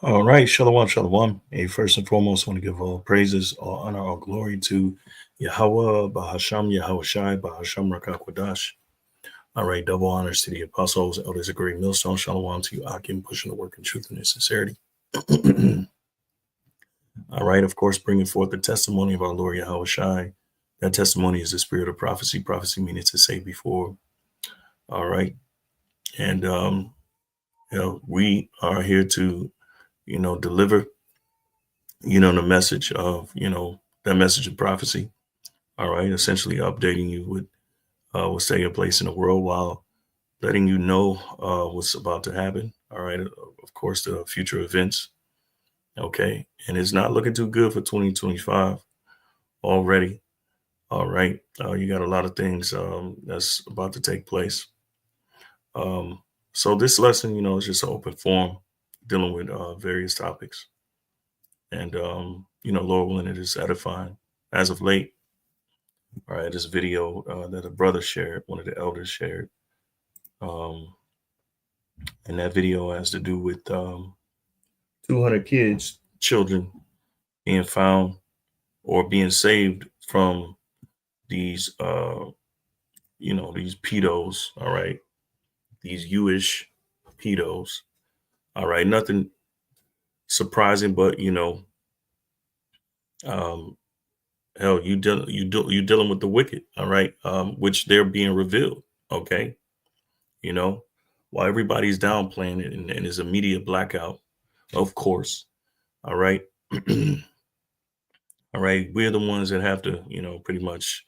All right, shalom, shalom. Hey, first and foremost, want to give all praises, all honor, all glory to Yahweh, Bahasham, Yahweh Shai, Bahasham Rakakwadash. All right, double honors to the apostles, elders of great millstone, shalom to you, Akim, pushing the work in truth and in sincerity. All right, of course, bringing forth the testimony of our Lord Yahweh Shai. That testimony is the spirit of prophecy, prophecy meaning to say before. All right, and we are here to, deliver the message of, that message of prophecy. All right. Essentially updating you with what's taking place in the world while letting you know what's about to happen. All right. Of course, the future events. Okay. And it's not looking too good for 2025 already. All right. You got a lot of things that's about to take place. So this lesson, is just an open forum dealing with various topics. And, Lord willing, it is edifying. As of late, all right, this video that a brother shared, one of the elders shared, um, and that video has to do with 200 kids, children being found or being saved from these, these pedos. All right, these Jewish pedos. All right, nothing surprising, but um, hell, you dealing with the wicked. All right, which they're being revealed. Okay, you know, while everybody's downplaying it and is a media blackout, of course. All right. All right. We're the ones that have to, pretty much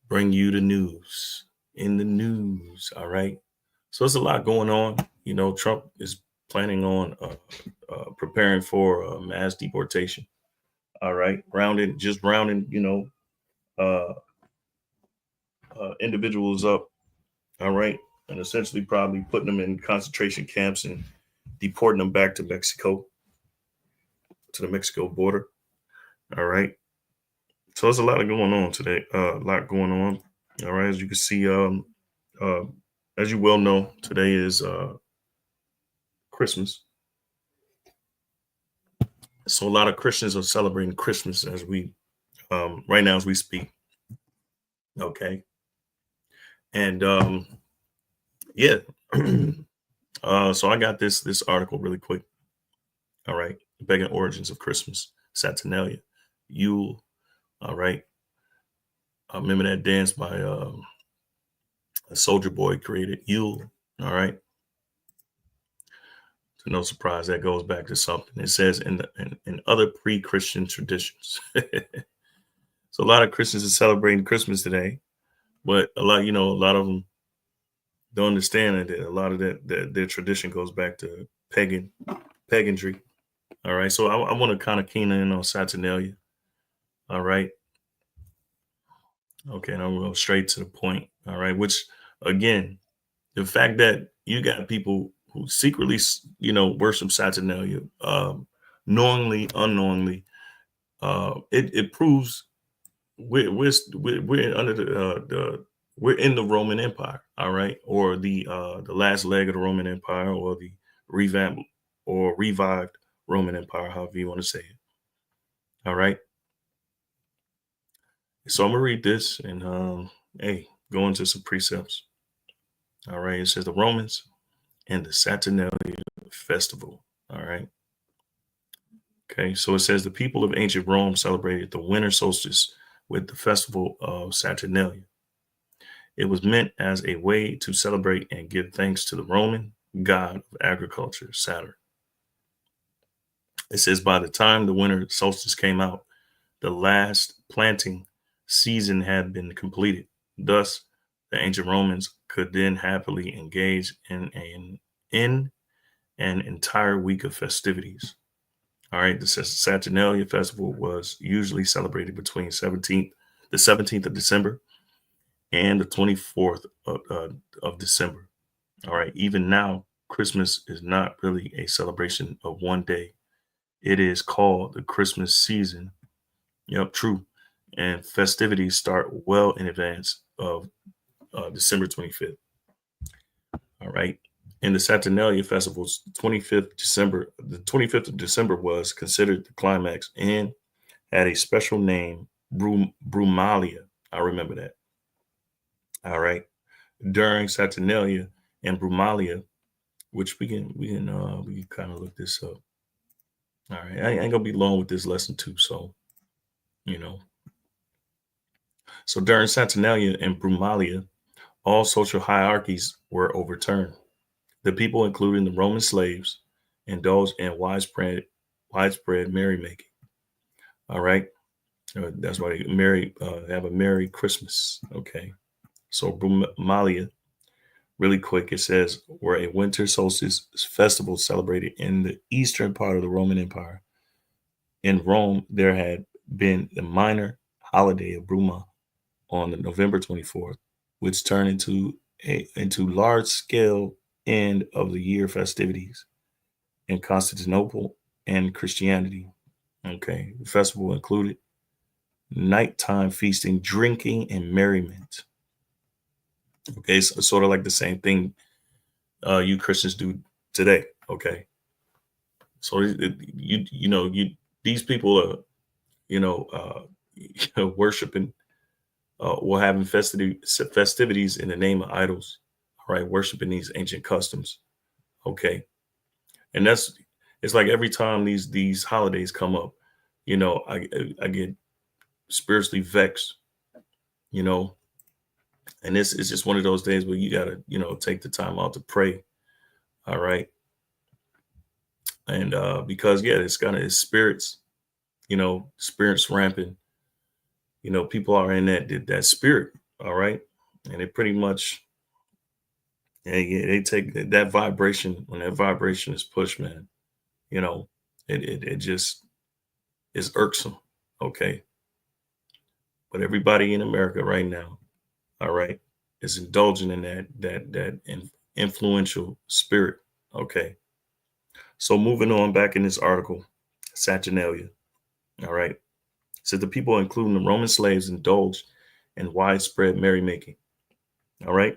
bring you the news in the news. All right. So it's a lot going on. Trump is planning on preparing for mass deportation. All right. Rounding, uh, individuals up. All right. And essentially probably putting them in concentration camps and deporting them back to Mexico, to the Mexico border. All right. So there's a lot going on today. A lot going on. All right. As you can see, uh, as you well know, today is Christmas. So a lot of Christians are celebrating Christmas as we right now as we speak. Okay. And yeah. So I got this article really quick. All right. Pagan origins of Christmas, Saturnalia, Yule. All right. I remember that dance by a Soldier Boy created Yule. All right. To no surprise, that goes back to something. It says in other pre-Christian traditions. So a lot of Christians are celebrating Christmas today, but a lot of them don't understand that a lot of that their tradition goes back to pagantry. All right. So I want to kind of keen in on Saturnalia. All right. Okay, and I'm going straight to the point. All right. Which again, the fact that you got people who secretly, worship Saturnalia, knowingly, unknowingly, it proves we're under the we're in the Roman Empire, all right, or the last leg of the Roman Empire, or the revamped or revived Roman Empire, however you want to say it. All right. So I'm gonna read this and hey, go into some precepts. All right. It says the Romans and the Saturnalia festival. All right. Okay, so it says the people of ancient Rome celebrated the winter solstice with the festival of Saturnalia. It was meant as a way to celebrate and give thanks to the Roman god of agriculture, Saturn. It says by the time the winter solstice came out, the last planting season had been completed. Thus, the ancient Romans could then happily engage in an entire week of festivities. All right, the Saturnalia festival was usually celebrated between the 17th of December and the 24th of December. All right, even now, Christmas is not really a celebration of one day. It is called the Christmas season. Yep, true. And festivities start well in advance of December 25th. All right. In the Saturnalia festivals, 25th December, the 25th of December was considered the climax and had a special name, Brumalia. I remember that. All right. During Saturnalia and Brumalia, which we can kind of look this up. All right. I ain't gonna be long with this lesson too. So, you know. So during Saturnalia and Brumalia, all social hierarchies were overturned. The people, including the Roman slaves, indulged in widespread merrymaking. All right. That's why they have a Merry Christmas. Okay. So Brumalia, really quick, it says, were a winter solstice festival celebrated in the eastern part of the Roman Empire. In Rome, there had been the minor holiday of Bruma on the November 24th, which turned into large scale end of the year festivities in Constantinople and Christianity. Okay, the festival included nighttime feasting, drinking, and merriment. Okay, so sort of like the same thing you Christians do today. Okay, so you these people are worshiping or having festivities in the name of idols. All right, worshiping these ancient customs. Okay, and it's like every time these holidays come up, I get spiritually vexed. You know, and this is just one of those days where you gotta take the time out to pray. All right, and because it's kind of spirits, spirits rampant. People are in that spirit. All right, and it pretty much they take that vibration. When that vibration is pushed, man, you know, it just is irksome. Okay, but everybody in America right now, all right, is indulging in that influential spirit. Okay, so moving on back in this article, Saturnalia. All right, said the people, including the Roman slaves, indulged in widespread merrymaking. All right,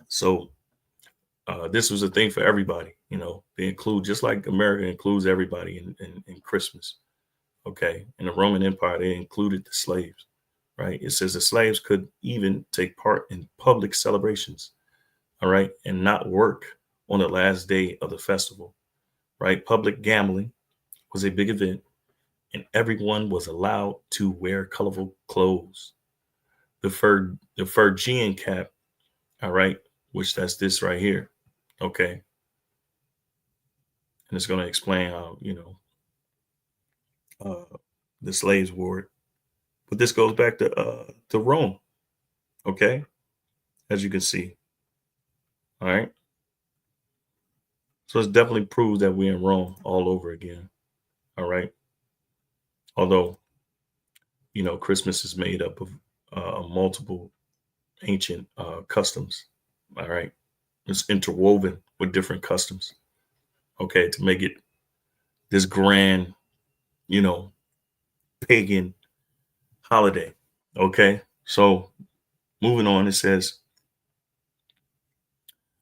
so this was a thing for everybody. They include, just like America includes everybody in Christmas. Okay, in the Roman Empire, they included the slaves. Right, it says the slaves could even take part in public celebrations. All right, and not work on the last day of the festival. Right, public gambling was a big event, and everyone was allowed to wear colorful clothes. The Phrygian cap, all right, which that's this right here. Okay, and it's going to explain how uh, the slaves wore it. But this goes back to Rome. Okay, as you can see. All right, so it's definitely proves that we're in Rome all over again. All right, although Christmas is made up of multiple ancient customs. All right, it's interwoven with different customs. Okay, to make it this grand, you know, pagan holiday. Okay, so moving on, it says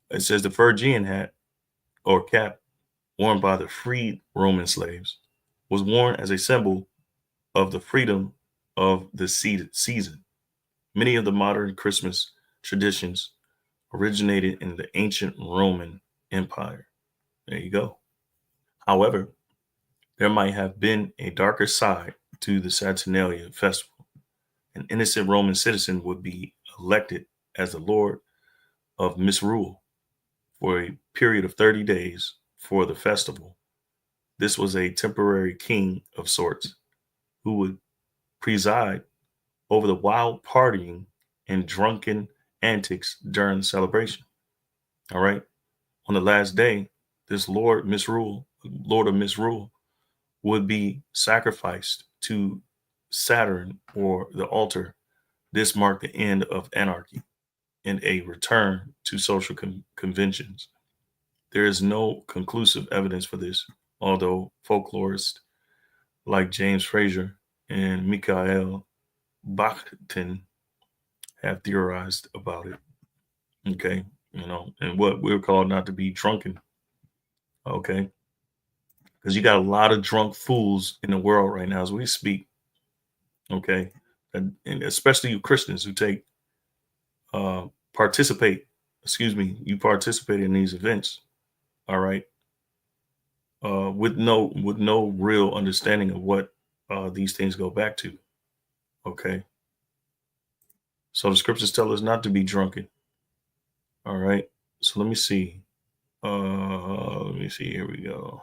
the Phrygian hat or cap worn by the freed Roman slaves was worn as a symbol of the freedom of the season. Many of the modern Christmas traditions originated in the ancient Roman Empire. There you go. However, there might have been a darker side to the Saturnalia festival. An innocent Roman citizen would be elected as the Lord of Misrule for a period of 30 days for the festival. This was a temporary king of sorts who would preside over the wild partying and drunken antics during the celebration. All right. On the last day, this Lord of Misrule, would be sacrificed to Saturn or the altar. This marked the end of anarchy and a return to social conventions. There is no conclusive evidence for this, although folklorists like James Fraser and Mikhail Bakhtin have theorized about it. Okay. and what we're called not to be drunken. Okay. Because you got a lot of drunk fools in the world right now as we speak. Okay. And especially you Christians who participate, excuse me, you participate in these events. All right. With no real understanding of what these things go back to. Okay. So the scriptures tell us not to be drunken. All right. So let me see. Let me see. Here we go.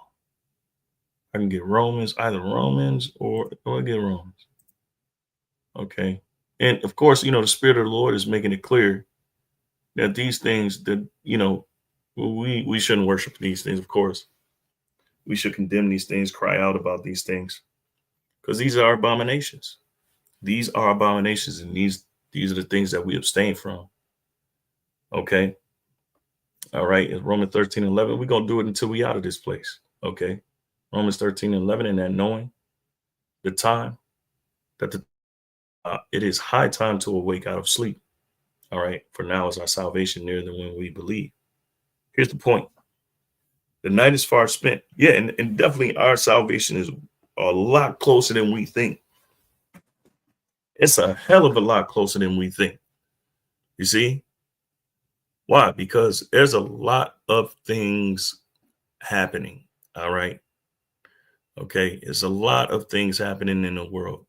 I can get Romans, either Romans or I get Romans. Okay. And of course, the Spirit of the Lord is making it clear that these things that, we shouldn't worship these things, of course. We should condemn these things, cry out about these things, because these are abominations. These are abominations, and these are the things that we abstain from. Okay. All right. In Romans 13:11, we're gonna do it until we out of this place. Okay. Romans 13:11, and that knowing the time that it is high time to awake out of sleep. All right. For now is our salvation nearer than when we believe. Here's the point. The night is far spent. Yeah, and definitely our salvation is a lot closer than we think. It's a hell of a lot closer than we think. You see? Why? Because there's a lot of things happening. All right. Okay. There's a lot of things happening in the world.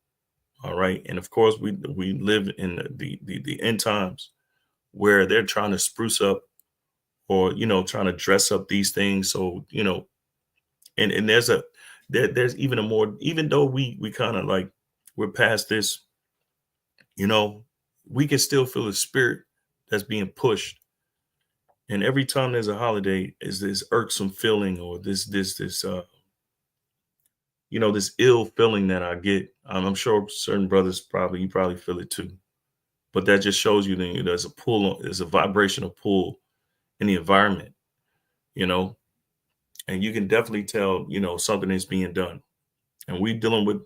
All right. And of course, we live in the end times where they're trying to spruce up or, trying to dress up these things. So, and there's even a more, even though we kind of like we're past this, we can still feel the spirit that's being pushed. And every time there's a holiday, is this irksome feeling or this this ill feeling that I get. I'm sure certain brothers you probably feel it too. But that just shows you that there's a pull, there's a vibrational pull in the environment, and you can definitely tell, something is being done. And we dealing with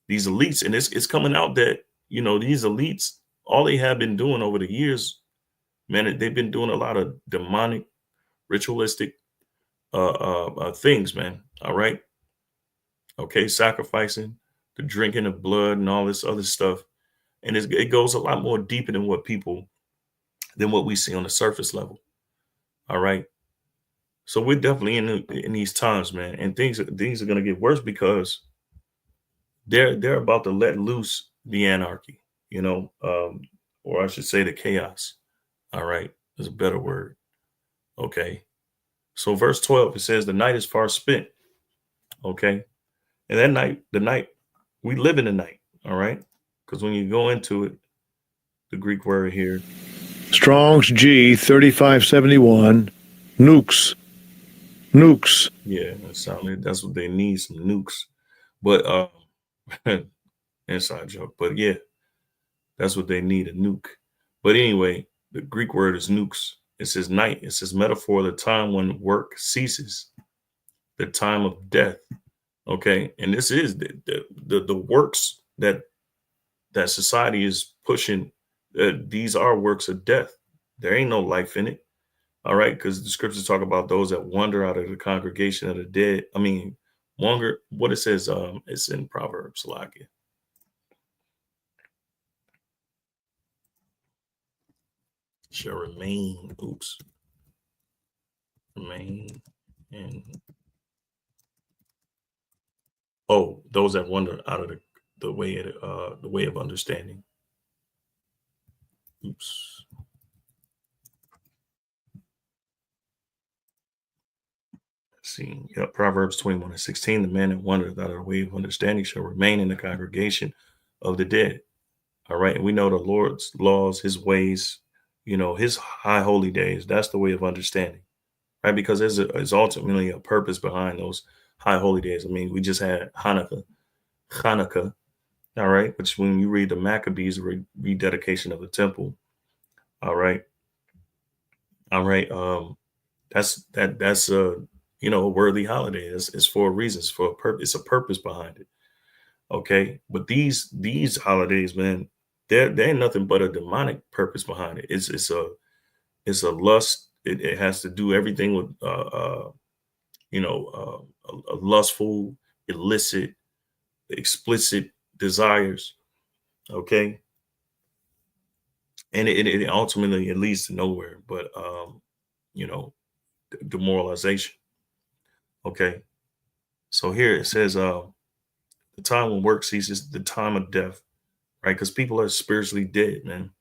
these elites, and it's coming out that, these elites, all they have been doing over the years, man, they've been doing a lot of demonic, ritualistic things, man. All right. Okay. Sacrificing, the drinking of blood and all this other stuff. And it goes a lot more deeper than what we see on the surface level. All right. So we're definitely in these times, man. And things are going to get worse because they're about to let loose the anarchy, or I should say the chaos. All right. There's a better word. Okay. So verse 12, it says the night is far spent. Okay. And that night, we live in the night. All right. Because when you go into it, the Greek word here, Strong's G 3571, nukes. Yeah, that's what they need, some nukes. But inside joke. But yeah, that's what they need, a nuke. But anyway, the Greek word is nukes. It says night. It says metaphor, the time when work ceases, the time of death. Okay, and this is the works that society is pushing. These are works of death. There ain't no life in it. All right, because the scriptures talk about those that wander out of the congregation of the dead. I mean, wander. What it says, it's in Proverbs, Lakia. Shall remain. Oops. Remain and those that wander out of the way of understanding. Oops. Let's see. Yeah, Proverbs 21:16. The man that wandereth out of the way of understanding shall remain in the congregation of the dead. All right. And we know the Lord's laws, his ways, his high holy days. That's the way of understanding. Right. Because there's ultimately a purpose behind those high holy days. I mean, we just had Hanukkah. All right. Which when you read the Maccabees rededication of the temple. All right. All right. That's a worthy holiday. It's for a reason. It's for a purpose. It's a purpose behind it. Okay. But these holidays, man, there ain't nothing but a demonic purpose behind it. It's It's a lust. It has to do everything with, a lustful, illicit, explicit desires. Okay. And it ultimately, it leads to nowhere, but, demoralization. Okay. So here it says, the time when work ceases, the time of death, right? Because people are spiritually dead, man.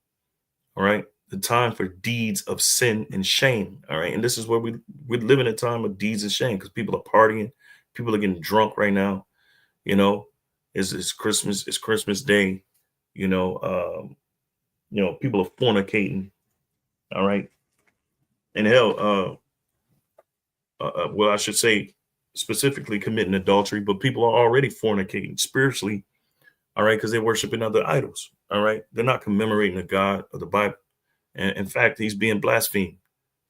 All right. The time for deeds of sin and shame. All right. And this is where we live in a time of deeds of shame because people are partying, people are getting drunk right now. You know, it's Christmas Day. You know, people are fornicating. All right. And hell, well, I should say specifically committing adultery, but people are already fornicating spiritually. All right. Because they're worshiping other idols. All right. They're not commemorating the God of the Bible. And in fact, he's being blasphemed.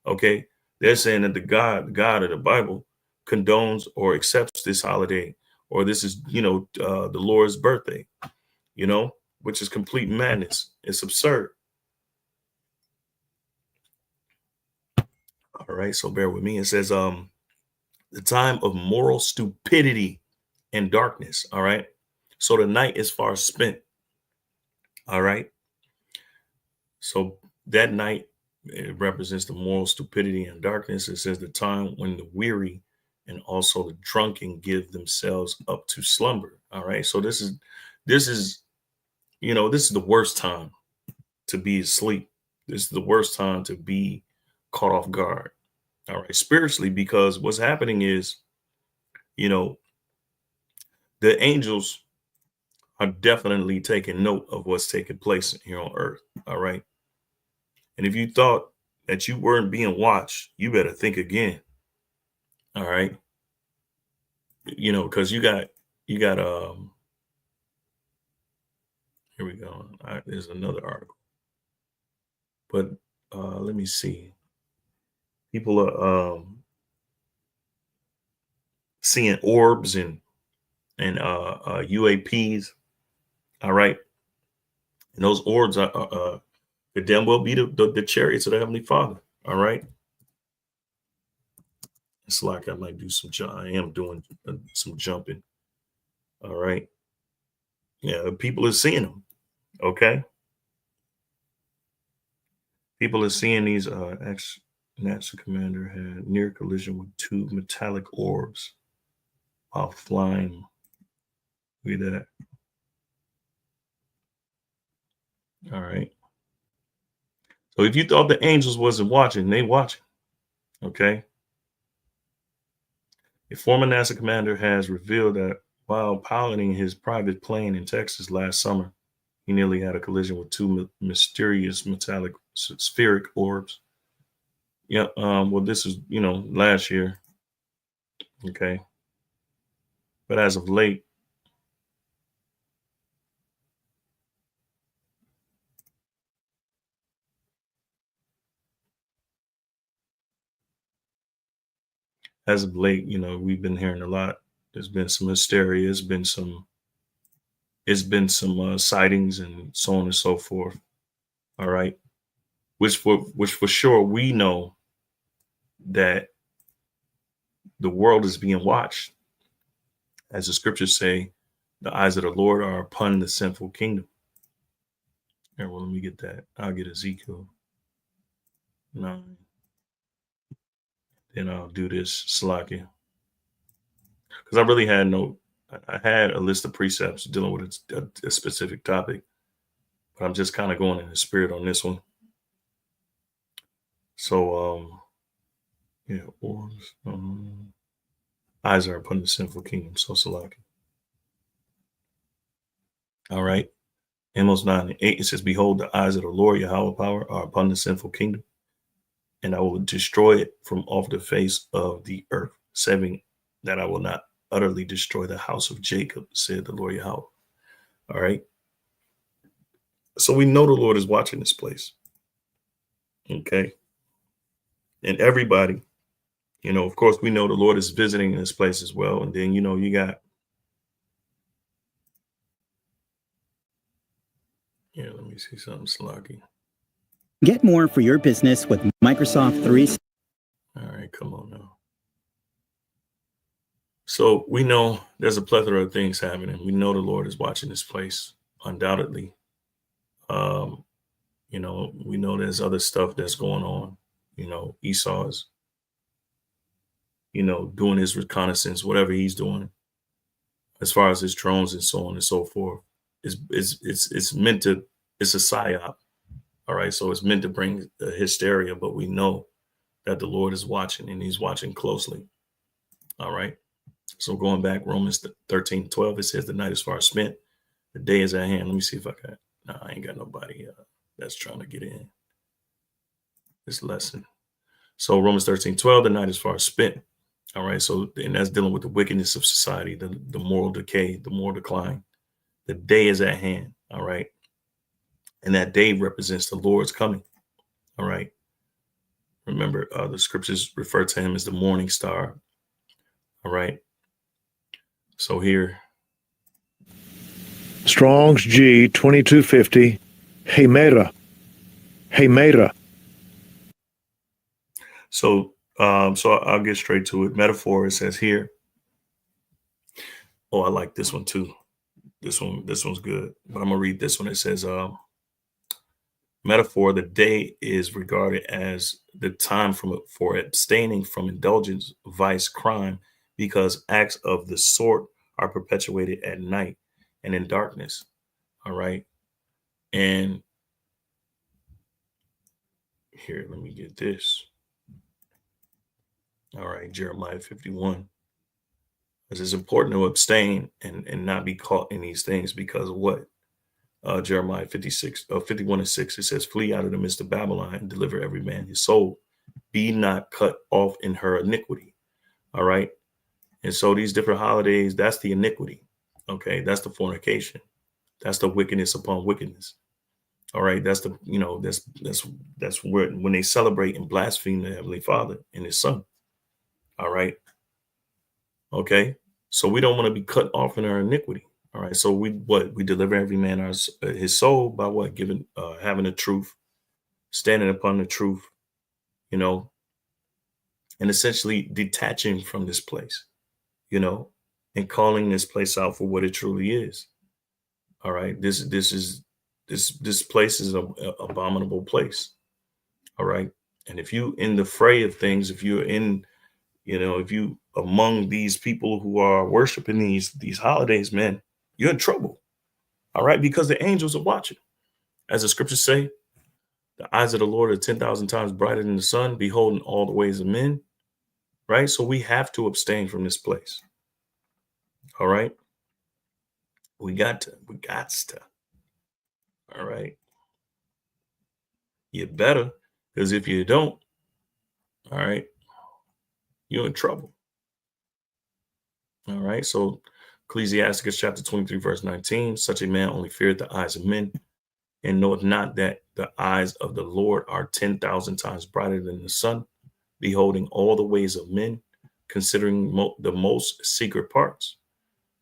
Okay. They're saying that the God of the Bible condones or accepts this holiday, or this is, the Lord's birthday, which is complete madness. It's absurd. All right. So bear with me. It says, the time of moral stupidity and darkness. All right. So the night is far spent. All right. So that night, it represents the moral stupidity and darkness. It says the time when the weary and also the drunken give themselves up to slumber. All right. So this is, this is the worst time to be asleep. This is the worst time to be caught off guard. All right. Spiritually, because what's happening is, the angels are definitely taking note of what's taking place here on earth. All right. And if you thought that you weren't being watched, you better think again. All right. Because you got here we go. There's another article. But let me see. People are seeing orbs and UAPs. All right. And those orbs could damn well be the chariots of the Heavenly Father. All right. It's like I might do I am doing some jumping. All right. Yeah, people are seeing them. Okay. People are seeing these ex-NASA commander had near collision with two metallic orbs while flying. Look at that. All right. So if you thought the angels wasn't watching, they watching. Okay. A former NASA commander has revealed that while piloting his private plane in Texas last summer, he nearly had a collision with two mysterious metallic spheric orbs. Yeah. Well, this is, last year. Okay. But as of late, we've been hearing a lot. There's been some hysteria. It's been some sightings and so on and so forth. All right. Which for sure we know that the world is being watched. As the scriptures say, the eyes of the Lord are upon the sinful kingdom. Here, well, let me get that. I'll get Ezekiel 9. Then I'll do this Salakia. Because I really had I had a list of precepts dealing with a specific topic, but I'm just kind of going in the spirit on this one. So, yeah, orbs. Eyes are upon the sinful kingdom. So Salakia. All right. Amos 9:8, it says, behold, the eyes of the Lord Yahweh power are upon the sinful kingdom, and I will destroy it from off the face of the earth, saying that I will not utterly destroy the house of Jacob, said the Lord Yahweh. All right. So we know the Lord is watching this place. Okay. And everybody, of course, we know the Lord is visiting this place as well. And then, you got, let me see something, Slocky. Get more for your business with Microsoft 3. All right, come on now. So we know there's a plethora of things happening. We know the Lord is watching this place, undoubtedly. You know, we know there's other stuff that's going on. You know, Esau's, you know, doing his reconnaissance, whatever he's doing, as far as his drones and so on and so forth. It's meant to, it's a psyop. All right. So it's meant to bring the hysteria, but we know that the Lord is watching and he's watching closely. All right. So going back, Romans 13:12, it says the night is far spent. The day is at hand. Let me see if I got, no, I ain't got nobody that's trying to get in this lesson. So Romans 13:12, the night is far spent. All right. So, and that's dealing with the wickedness of society, the moral decay, the moral decline. The day is at hand. All right. And that day represents the Lord's coming. All right. Remember, the scriptures refer to him as the morning star. All right. So here, Strong's G 2250. Hemera. Hemera. so I'll get straight to it. Metaphor, it says here. Oh, I like this one too. This one's good. But I'm gonna read this one. It says, metaphor, the day is regarded as the time for abstaining from indulgence, vice, crime, because acts of the sort are perpetuated at night and in darkness. All right. And here, let me get this. All right, Jeremiah 51. Because it's important to abstain and not be caught in these things because of what? Jeremiah 51:6, it says, flee out of the midst of Babylon and deliver every man his soul. Be not cut off in her iniquity. All right. And so these different holidays, that's the iniquity. Okay. That's the fornication. That's the wickedness upon wickedness. All right. That's the, you know, that's where when they celebrate and blaspheme the Heavenly Father and his son. All right. Okay. So we don't want to be cut off in our iniquity. All right. So we deliver every man his soul by what? Giving, having the truth, standing upon the truth, you know, and essentially detaching from this place, you know, and calling this place out for what it truly is. All right. This place is an abominable place. All right. And if you in the fray of things, if you're in, you know, if you among these people who are worshiping these holidays, man, you're in trouble. All right. Because the angels are watching. As the scriptures say, the eyes of the Lord are 10,000 times brighter than the sun, beholding all the ways of men. Right. So we have to abstain from this place. All right. We got to. All right. You better, because if you don't, all right, you're in trouble. All right. So Ecclesiasticus chapter 23, verse 19, such a man only feareth the eyes of men and knoweth not that the eyes of the Lord are 10,000 times brighter than the sun, beholding all the ways of men, considering the most secret parts.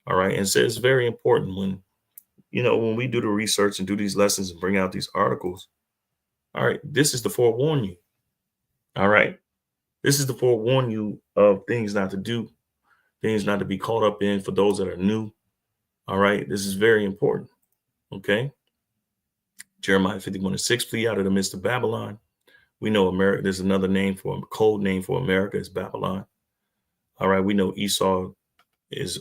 All right. And so it's very important when, you know, when we do the research and do these lessons and bring out these articles. All right. This is to forewarn you. All right. This is to forewarn you of things not to do, things not to be caught up in for those that are new. All right. This is very important. Okay. Jeremiah 51:6, flee out of the midst of Babylon. We know America. There's another name for a code name for America is Babylon. All right. We know Esau is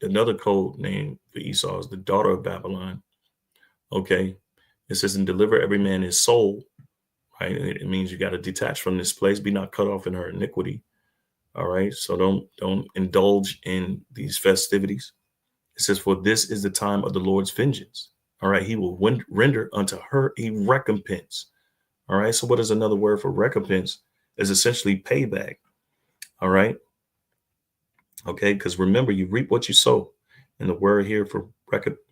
another code name for Esau is the daughter of Babylon. Okay. It says, and deliver every man his soul. Right. It means you got to detach from this place, be not cut off in her iniquity. All right. So don't indulge in these festivities. It says, for this is the time of the Lord's vengeance. All right. He will render unto her a recompense. All right. So what is another word for recompense? Is essentially payback. All right. Okay. Because remember, you reap what you sow. And the word here for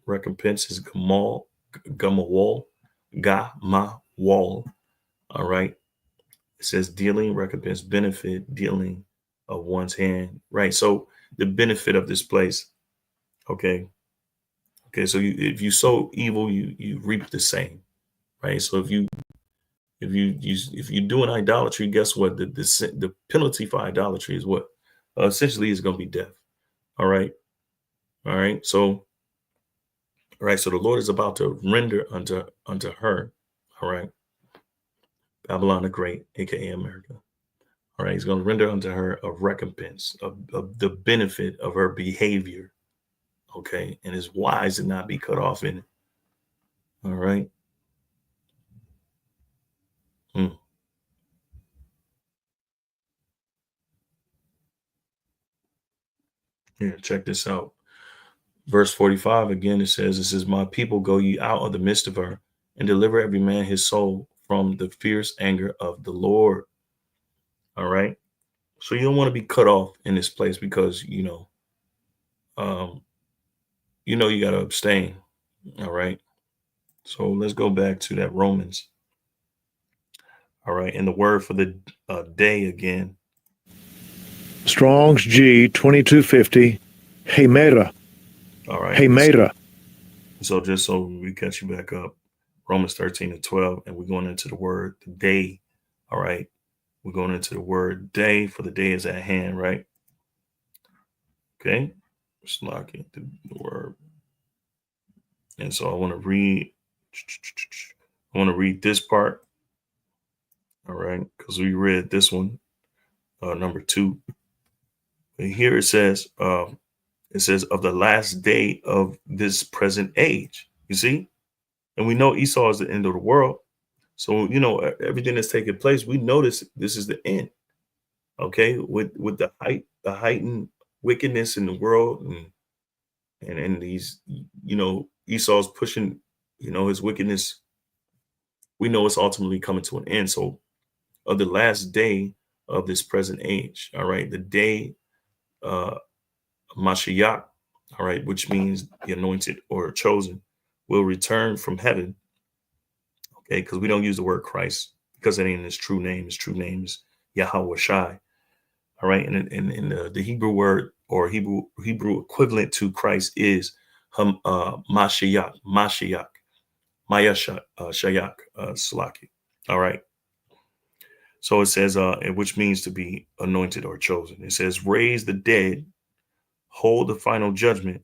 recompense is gamawal, gamawal. All right. It says dealing, recompense, benefit, dealing of one's hand. Right. So the benefit of this place. Okay. Okay. So if you sow evil, you reap the same. Right. So if you if you do an idolatry, guess what? The penalty for idolatry is what? Essentially is going to be death. All right. All right. So all right. So the Lord is about to render unto her. All right. Babylon the Great, aka America. All right. He's going to render unto her a recompense of the benefit of her behavior. Okay. And it's wise to not be cut off in it. All right. Hmm. Here, check this out. Verse 45 again, it says, "This is my people, go ye out of the midst of her and deliver every man his soul from the fierce anger of the Lord." All right. So you don't want to be cut off in this place because, um, you got to abstain. All right. So let's go back to that Romans. All right. And the word for the day again. Strong's G 2250. Hemera. All right. Hemera. So just so we catch you back up, Romans 13:12, and we're going into the word the day. All right. We're going into the word day, for the day is at hand, right? Okay. Just locking the word. And so I want to read this part. All right. Because we read this one, number 2. And here it says of the last day of this present age. You see? And we know Esau is the end of the world. So, everything that's taking place, we notice this is the end. Okay, with the heightened wickedness in the world, and these, Esau's pushing, his wickedness. We know it's ultimately coming to an end. So, of the last day of this present age, all right, the day, Mashiach, all right, which means the anointed or chosen, will return from heaven. Okay, because we don't use the word Christ because it ain't his true name. His true name is Yahweh Shai. All right, and in the Hebrew word or Hebrew equivalent to Christ is Mashiach, Shayak, Salaki. All right. So it says, which means to be anointed or chosen. It says, raise the dead, hold the final judgment,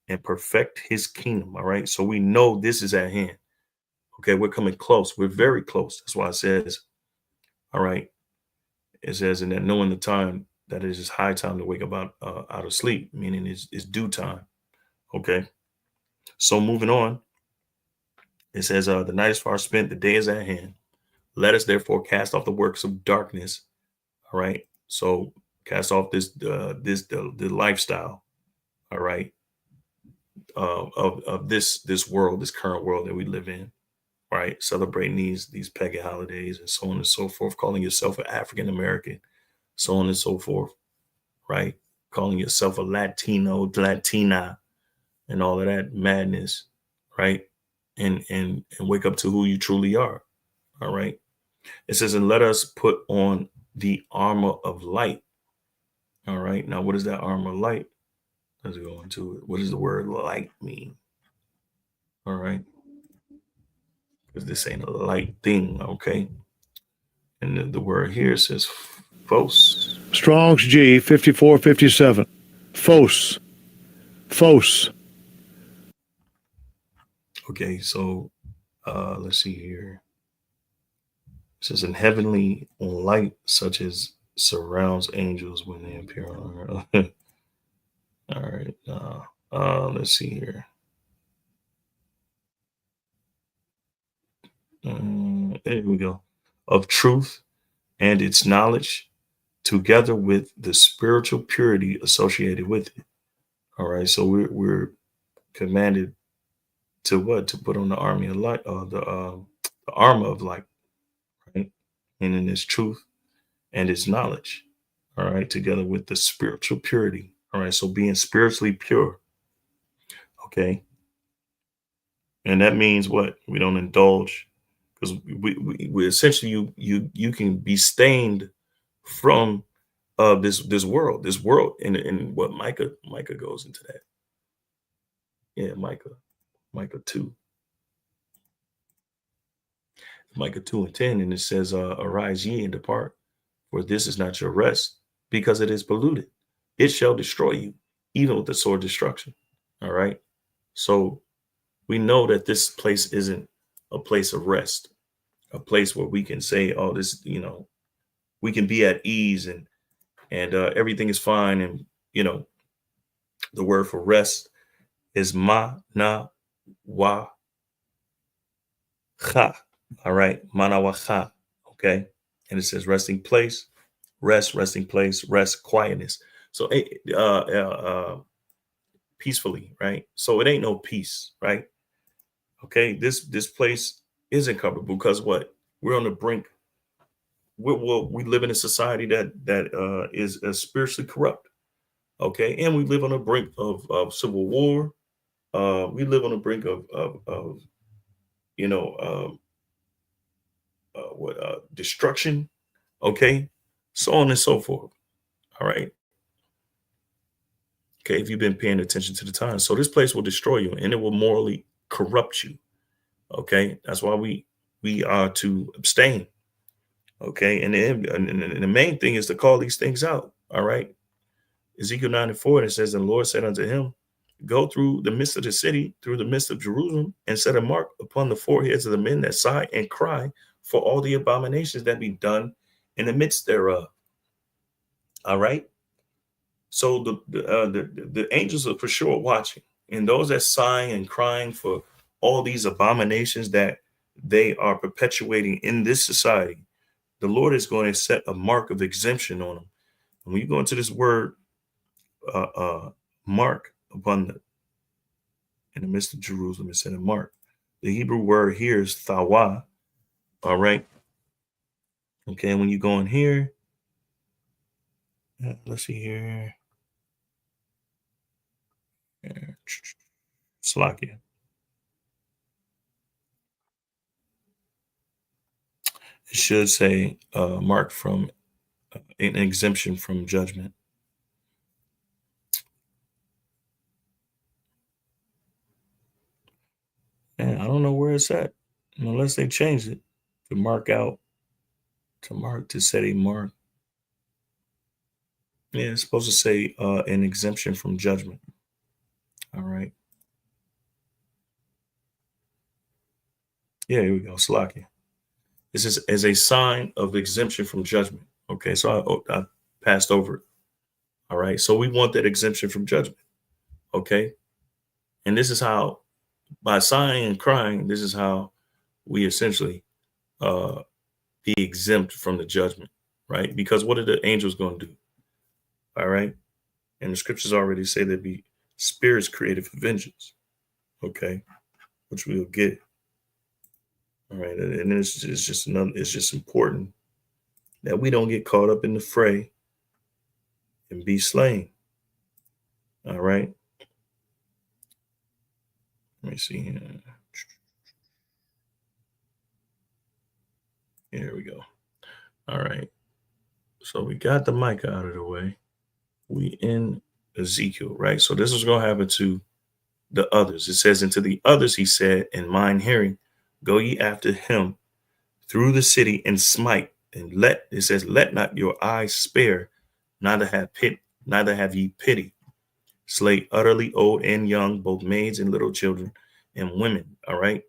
and perfect his kingdom. All right. So we know this is at hand. Okay, we're coming close. We're very close. That's why it says, all right. It says, and that knowing the time, that it is high time to wake up out of sleep, meaning it's due time. Okay. So moving on, it says, the night is far spent, the day is at hand. Let us therefore cast off the works of darkness. All right. So cast off the lifestyle. All right. Of this world, this current world that we live in. Right. Celebrating these pagan holidays and so on and so forth, calling yourself an African American, so on and so forth. Right. Calling yourself a Latino, Latina, and all of that madness. Right. And wake up to who you truly are. All right. It says, and let us put on the armor of light. All right. Now, what is that armor of light? Let's go into it. What does the word light mean? All right. Because this ain't a light thing. Okay. And the word here says phos. Strong's G 5457. Phos. Phos. Okay. So let's see here. It says, in heavenly light, such as surrounds angels when they appear on earth. All right. Let's see here. There we go. Of truth and its knowledge, together with the spiritual purity associated with it. All right. So we're commanded to what? To put on the army of light, the armor of light, right? And in its truth and its knowledge. All right. Together with the spiritual purity. All right. So being spiritually pure. Okay. And that means what? We don't indulge, because we essentially you can be stained from this world, and what Micah goes into that. Yeah, Micah 2. Micah 2:10, and it says, arise ye and depart, for this is not your rest, because it is polluted. It shall destroy you, even with the sword destruction. All right. So we know that this place isn't a place of rest, a place where we can say, oh, this, we can be at ease and everything is fine. And, the word for rest is ma na wa cha. All right. Mana wa cha. Okay. And it says resting place, rest, resting place, rest, quietness. So, peacefully, right? So it ain't no peace, right? Okay. This place isn't comfortable because what? We're on the brink. We live in a society that is spiritually corrupt. Okay. And we live on the brink of civil war. We live on the brink of you know, destruction. Okay. So on and so forth. All right. Okay. If you've been paying attention to the times. So this place will destroy you and it will morally corrupt you. Okay. That's why we are to abstain. Okay. And the main thing is to call these things out. All right. Ezekiel 9:4, it says, and the Lord said unto him, go through the midst of the city, through the midst of Jerusalem, and set a mark upon the foreheads of the men that sigh and cry for all the abominations that be done in the midst thereof. All right. So the angels are for sure watching, and those that sighing and crying for all these abominations that they are perpetuating in this society, the Lord is going to set a mark of exemption on them. And when you go into this word, mark upon in the midst of Jerusalem, it said a mark. The Hebrew word here is thawa. All right. Okay. And when you go in here, let's see here. Slakia. It should say mark from an exemption from judgment. And I don't know where it's at unless they changed it to mark out, to set a mark. Yeah, it's supposed to say an exemption from judgment. All right. Yeah, here we go. Slakia. This is as a sign of exemption from judgment. Okay, so I passed over it. All right, so we want that exemption from judgment. Okay, and this is how, by sighing and crying, this is how we essentially uh, be exempt from the judgment, right? Because what are the angels going to do? All right, and the scriptures already say there be spirits created for vengeance. Okay, which we'll get. All right, and it's just important that we don't get caught up in the fray and be slain. All right. Let me see here. Here we go. All right. So we got the Micah out of the way. We in Ezekiel, right? So this is going to happen to the others. It says, and to the others, he said, in mine hearing, go ye after him through the city and smite. And it says, let not your eyes spare, neither have ye pity. Slay utterly old and young, both maids and little children and women. All right.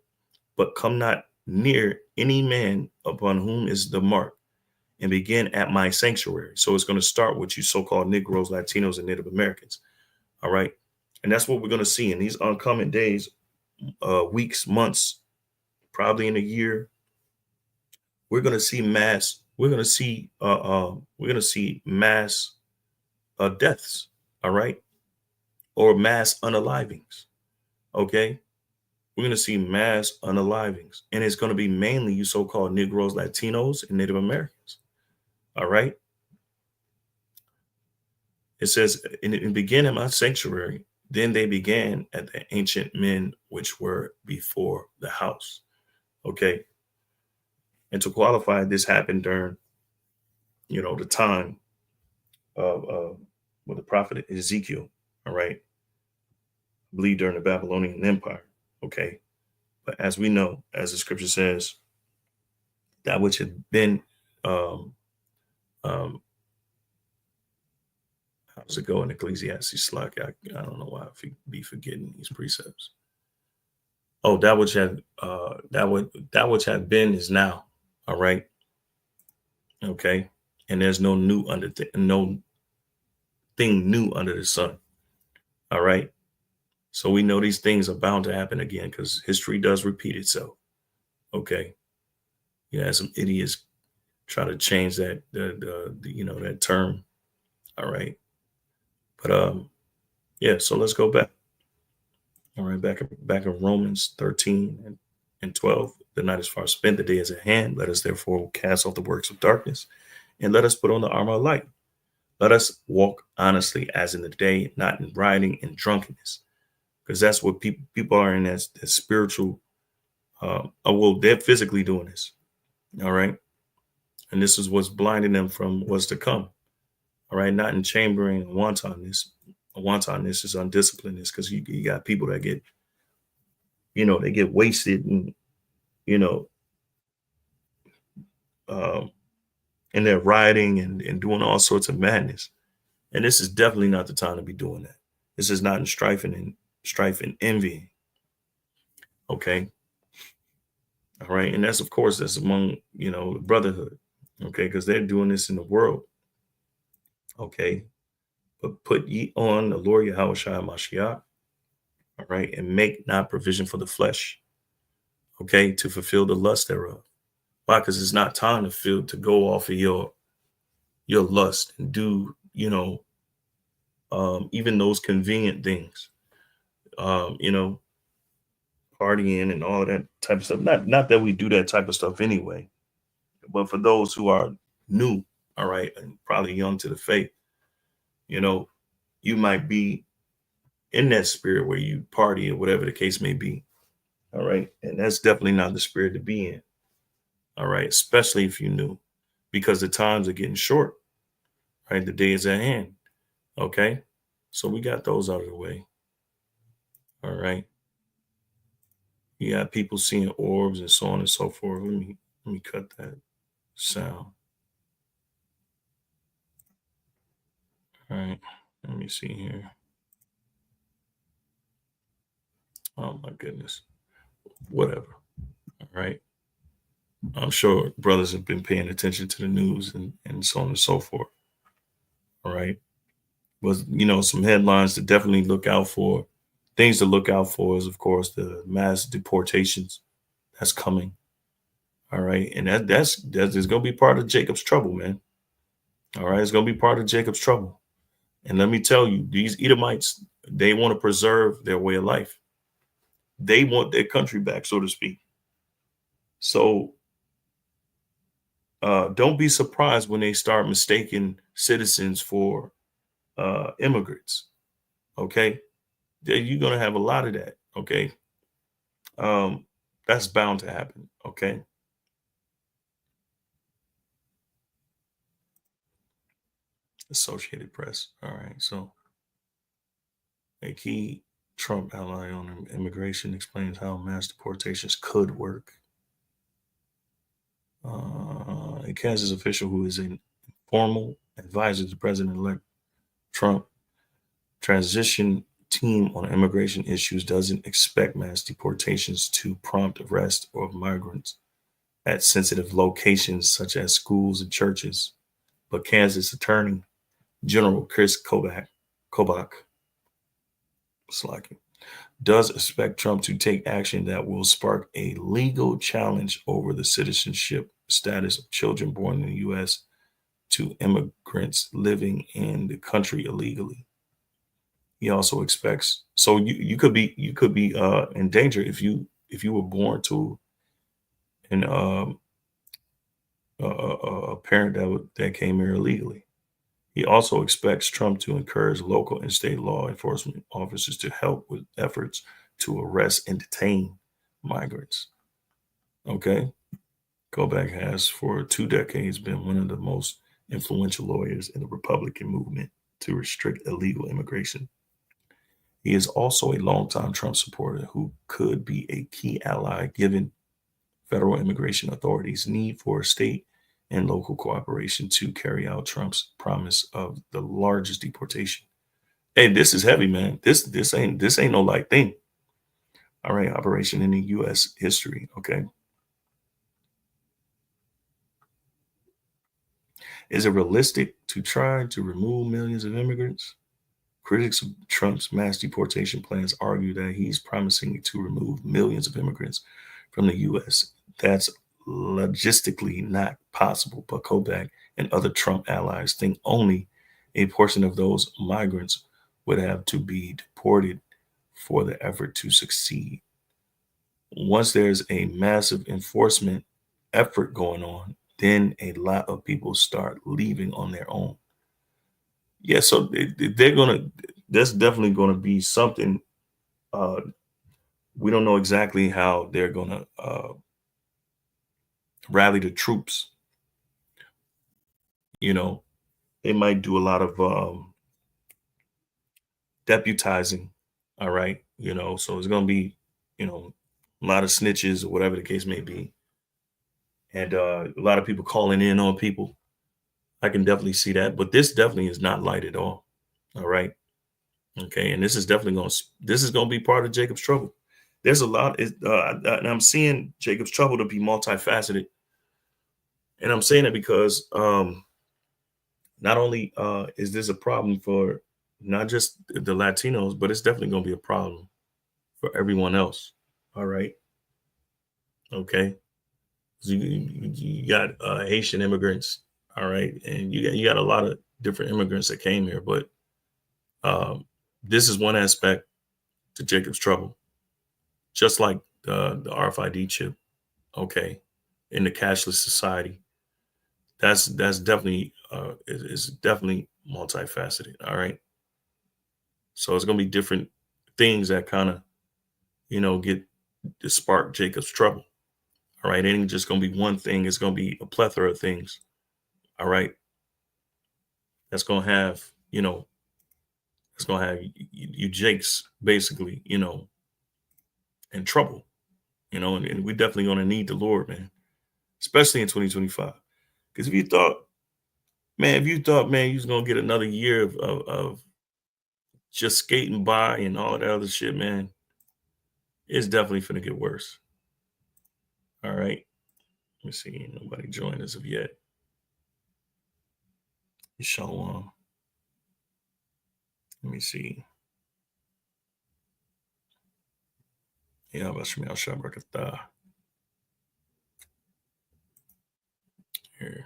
But come not near any man upon whom is the mark, and begin at my sanctuary. So it's going to start with you so-called Negroes, Latinos, and Native Americans. All right. And that's what we're going to see in these oncoming days, weeks, months, probably in a year. We're going to see mass deaths. All right. Or mass unalivings. Okay. We're going to see mass unalivings. And it's going to be mainly you so-called Negroes, Latinos, and Native Americans. All right. It says, and begin at my sanctuary. Then they began at the ancient men which were before the house. Okay. And to qualify, this happened during, the time of the prophet Ezekiel. All right. I believe during the Babylonian Empire. Okay. But as we know, as the scripture says, that which had been, um, um, how does it go in Ecclesiastes? Slack. I don't know why I be forgetting these precepts. Oh, that which had been is now. All right. Okay. And there's no no thing new under the sun. All right. So we know these things are bound to happen again because history does repeat itself. Okay. Yeah, some idiots try to change that that term. All right. But yeah, so let's go back. All right, back in Romans 13 and 12. The night is far spent, the day is at hand. Let us therefore cast off the works of darkness and let us put on the armor of light. Let us walk honestly as in the day, not in rioting and drunkenness. Because that's what people are in that spiritual well, they're physically doing this. All right. And this is what's blinding them from what's to come. All right. Not in chambering and wantonness. Wantonness is undisciplinedness because you got people that get, they get wasted and, you know, um, and they're rioting and doing all sorts of madness. And this is definitely not the time to be doing that. This is not in strife and envy. Okay. All right. And that's, of course, that's among, the brotherhood. Okay. Because they're doing this in the world. Okay. But put ye on the Lord Yahushua Mashiach. All right. And make not provision for the flesh. Okay. To fulfill the lust thereof. Why? Because it's not time to go off of your lust and do, even those convenient things, partying and all of that type of stuff. Not that we do that type of stuff anyway, but for those who are new, all right, and probably young to the faith, you might be in that spirit where you party or whatever the case may be. All right. And that's definitely not the spirit to be in. All right. Especially if you knew, because the times are getting short, right? The day is at hand. Okay. So we got those out of the way. All right. You got people seeing orbs and so on and so forth. Let me cut that sound. All right. Let me see here. Oh my goodness. Whatever. All right. I'm sure brothers have been paying attention to the news and so on and so forth. All right. But some headlines to definitely look out for. Things to look out for is, of course, the mass deportations that's coming. All right. And that's going to be part of Jacob's trouble, man. All right. It's going to be part of Jacob's trouble. And let me tell you, these Edomites, they want to preserve their way of life. They want their country back, so to speak. So don't be surprised when they start mistaking citizens for immigrants. Okay. You're going to have a lot of that. Okay. That's bound to happen. Okay. Associated Press. All right. So a key Trump ally on immigration explains how mass deportations could work. A Kansas official who is an informal advisor to President-elect Trump transition team on immigration issues doesn't expect mass deportations to prompt arrest of migrants at sensitive locations such as schools and churches. But Kansas Attorney General Chris Kobach does expect Trump to take action that will spark a legal challenge over the citizenship status of children born in the U.S. to immigrants living in the country illegally. He also expects, so you could be in danger if you were born to a parent that came here illegally. He also expects Trump to encourage local and state law enforcement officers to help with efforts to arrest and detain migrants. Okay. Kobach has for 2 decades been one of the most influential lawyers in the Republican movement to restrict illegal immigration. He is also a longtime Trump supporter who could be a key ally given federal immigration authorities' need for state and local cooperation to carry out Trump's promise of the largest deportation. Hey, this is heavy, man. This ain't no light thing. All right, operation in the U.S. history. Okay, is it realistic to try to remove millions of immigrants? Critics of Trump's mass deportation plans argue that he's promising to remove millions of immigrants from the U.S. That's logistically not possible, but Kobach and other Trump allies think only a portion of those migrants would have to be deported for the effort to succeed. Once there's a massive enforcement effort going on, then a lot of people start leaving on their own. Yeah, so they're gonna. That's definitely gonna be something. Uh, we don't know exactly how they're gonna rally the troops. You know, they might do a lot of deputizing. All right, so it's gonna be, a lot of snitches or whatever the case may be, and a lot of people calling in on people. I can definitely see that, but this definitely is not light at all. All right. Okay, and this is going to be part of Jacob's trouble. There's a lot, and I'm seeing Jacob's trouble to be multifaceted, and I'm saying it because not only is this a problem for not just the Latinos, but it's definitely going to be a problem for everyone else. All right, okay. So you got Haitian immigrants, all right, and you got a lot of different immigrants that came here, but this is one aspect to Jacob's trouble, just like the RFID chip. Okay, in the cashless society, that's definitely is definitely multifaceted. All right, so it's gonna be different things that kind of get to spark Jacob's trouble. All right, it ain't just gonna be one thing. It's gonna be a plethora of things. All right, that's gonna have it's gonna have you Jakes basically in trouble. And we're definitely going to need the Lord, man, especially in 2025. Because if you thought, man, you was going to get another year of just skating by and all that other shit, man, it's definitely going to get worse. All right. Let me see. Nobody joined us of yet. Shalom. Let me see. Yeah, Bashmi al Shabrakata. Here.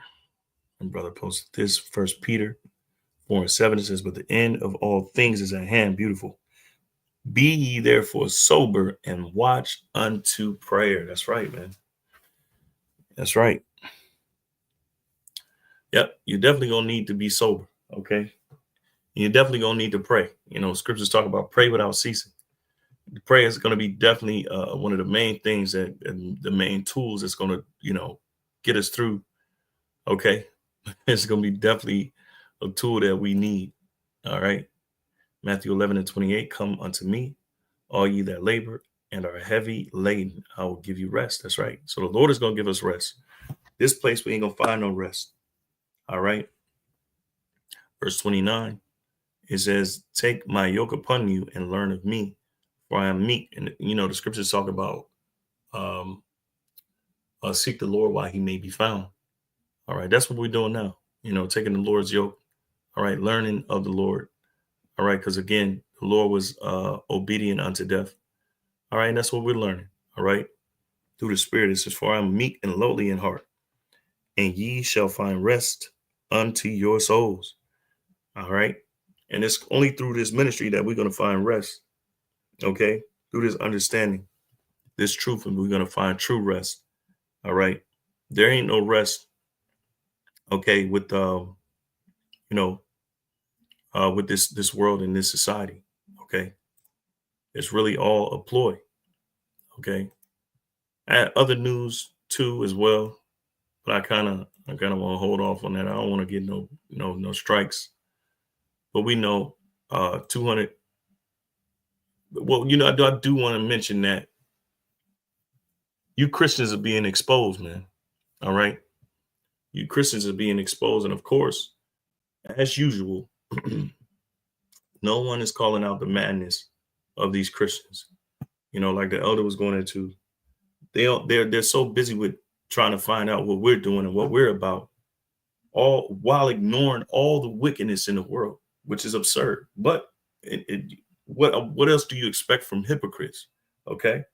My brother posted this. First Peter 4:7. It says, but the end of all things is at hand. Beautiful. Be ye therefore sober and watch unto prayer. That's right, man. That's right. Yep. You're definitely going to need to be sober. Okay. You're definitely going to need to pray. Scriptures talk about pray without ceasing. Prayer is going to be definitely one of the main things and the main tools that's going to, get us through. Okay. It's going to be definitely a tool that we need. All right. Matthew 11:28, come unto me, all ye that labor and are heavy laden, I will give you rest. That's right. So the Lord is going to give us rest. This place, we ain't going to find no rest. All right. Verse 29, it says, take my yoke upon you and learn of me, for I am meek. And, the scriptures talk about seek the Lord while he may be found. All right. That's what we're doing now. Taking the Lord's yoke. All right. Learning of the Lord. All right. Because again, the Lord was obedient unto death. All right. And that's what we're learning. All right. Through the Spirit, it says, for I am meek and lowly in heart, and ye shall find rest unto your souls. All right. And it's only through this ministry that we're going to find rest. Okay. Through this understanding, this truth, and we're going to find true rest. All right. There ain't no rest. Okay. With, with this world and this society. Okay. It's really all a ploy. Okay. I had other news too, as well, but I kind of want to hold off on that. I don't want to get no strikes. But we know 200. Well, I do want to mention that, You Christians are being exposed, man. All right. You Christians are being exposed. And of course, as usual, no one is calling out the madness of these Christians. Like the elder was going into, they're so busy with trying to find out what we're doing and what we're about, all while ignoring all the wickedness in the world, which is absurd. But what else do you expect from hypocrites? Okay.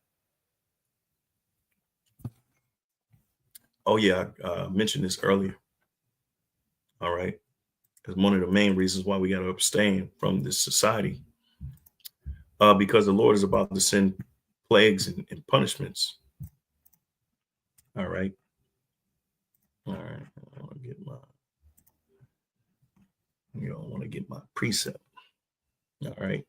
Oh yeah, I mentioned this earlier. All right. As one of the main reasons why we got to abstain from this society, because the Lord is about to send plagues and punishments. All right. All right. I want to get my precept. All right.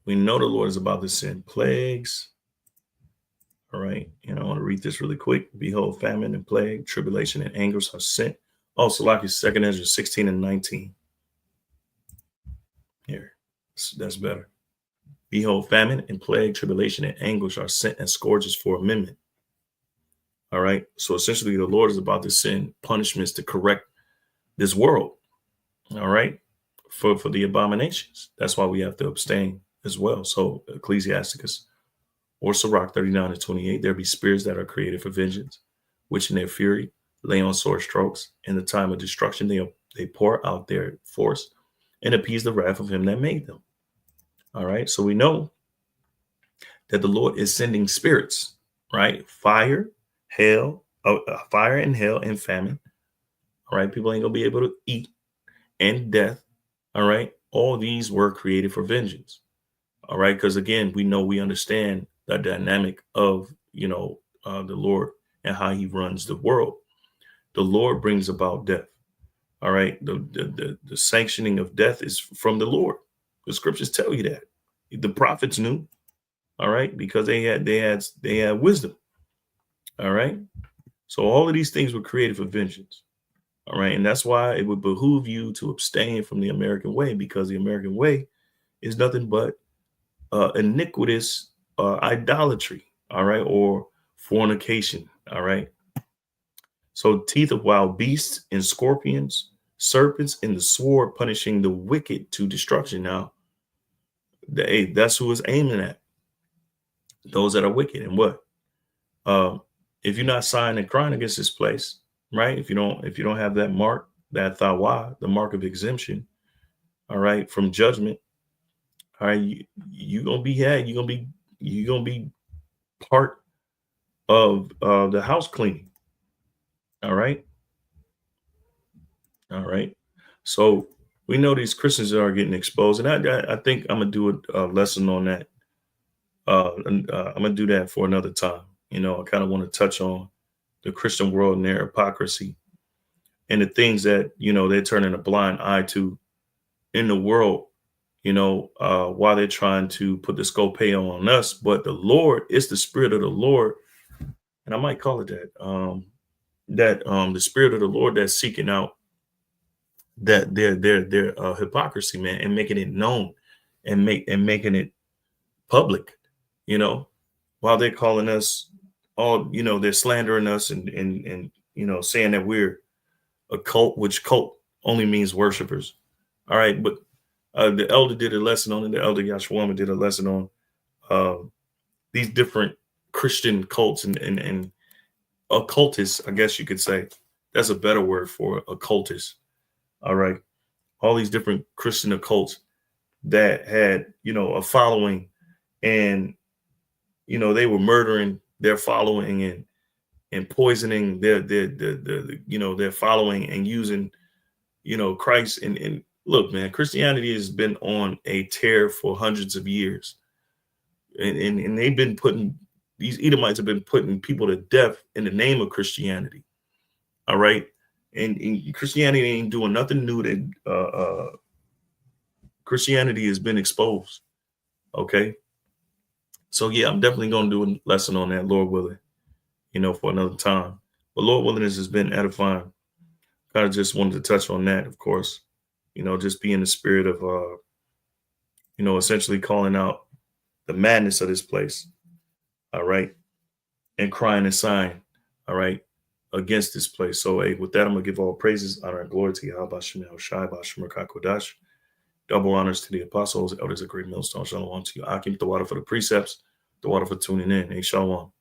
We know the Lord is about to send plagues. All right. And I want to read this really quick. Behold, famine and plague, tribulation and anguish are sent. Also, like his 2 Ezra 16 and 19. Here, that's better. Behold, famine and plague, tribulation and anguish are sent as scourges for amendment. All right. So essentially, the Lord is about to send punishments to correct this world. All right. For the abominations. That's why we have to abstain as well. So Ecclesiasticus or Sirach 39 and 28, there be spirits that are created for vengeance, which in their fury lay on sore strokes. In the time of destruction, they pour out their force and appease the wrath of him that made them. All right. So we know that the Lord is sending spirits, right? Fire, fire and hail and famine. All right. People ain't gonna be able to eat, and death. All right. All these were created for vengeance. All right. Because again, we understand the dynamic of, the Lord and how he runs the world. The Lord brings about death. All right. The sanctioning of death is from the Lord. The scriptures tell you that. The prophets knew. All right. Because they had wisdom. All right. So all of these things were created for vengeance. All right. And that's why it would behoove you to abstain from the American way, because the American way is nothing but iniquitous idolatry. All right. Or fornication. All right. So teeth of wild beasts and scorpions, serpents, and the sword, punishing the wicked to destruction. Now, that's who it's aiming at. Those that are wicked. And what? If you're not signing and crying against this place, right? If you don't have that mark, that thawa, the mark of exemption, all right, from judgment, all right, you're gonna be part of the house cleaning. All right. All right. So we know these Christians are getting exposed, and I think I'm gonna do a lesson on that. I'm gonna do that for another time. I kind of want to touch on the Christian world and their hypocrisy and the things that, they're turning a blind eye to in the world, while they're trying to put the scopeo on us. But the Lord is the Spirit of the Lord. And I might call it that, the Spirit of the Lord that's seeking out that their hypocrisy, man, and making it known and making it public, while they're calling us all, they're slandering us and saying that we're a cult, which cult only means worshipers. All right. But the elder did a lesson on it. The elder Yashwama did a lesson on these different Christian cults and occultists, I guess you could say. That's a better word for occultists. All right. All these different Christian occults that had, a following, and, they were murdering their following and poisoning their following and using, Christ. And look, man, Christianity has been on a tear for hundreds of years. And they've been these Edomites have been putting people to death in the name of Christianity. All right. And Christianity ain't doing nothing new. That Christianity has been exposed. Okay. So yeah, I'm definitely going to do a lesson on that, Lord willing, for another time. But Lord willing, this has been edifying. Kind of just wanted to touch on that, of course, just be in the spirit of, essentially calling out the madness of this place. all right, and crying and sighing, all right, against this place. So, hey, with that, I'm going to give all praises, honor, and glory to Yahweh Shem Shai Bashim Kodash. Double honors to the apostles, elders of Great Millstone. Shalom to you. Akim, the water for the precepts, the water for tuning in. Hey, shalom.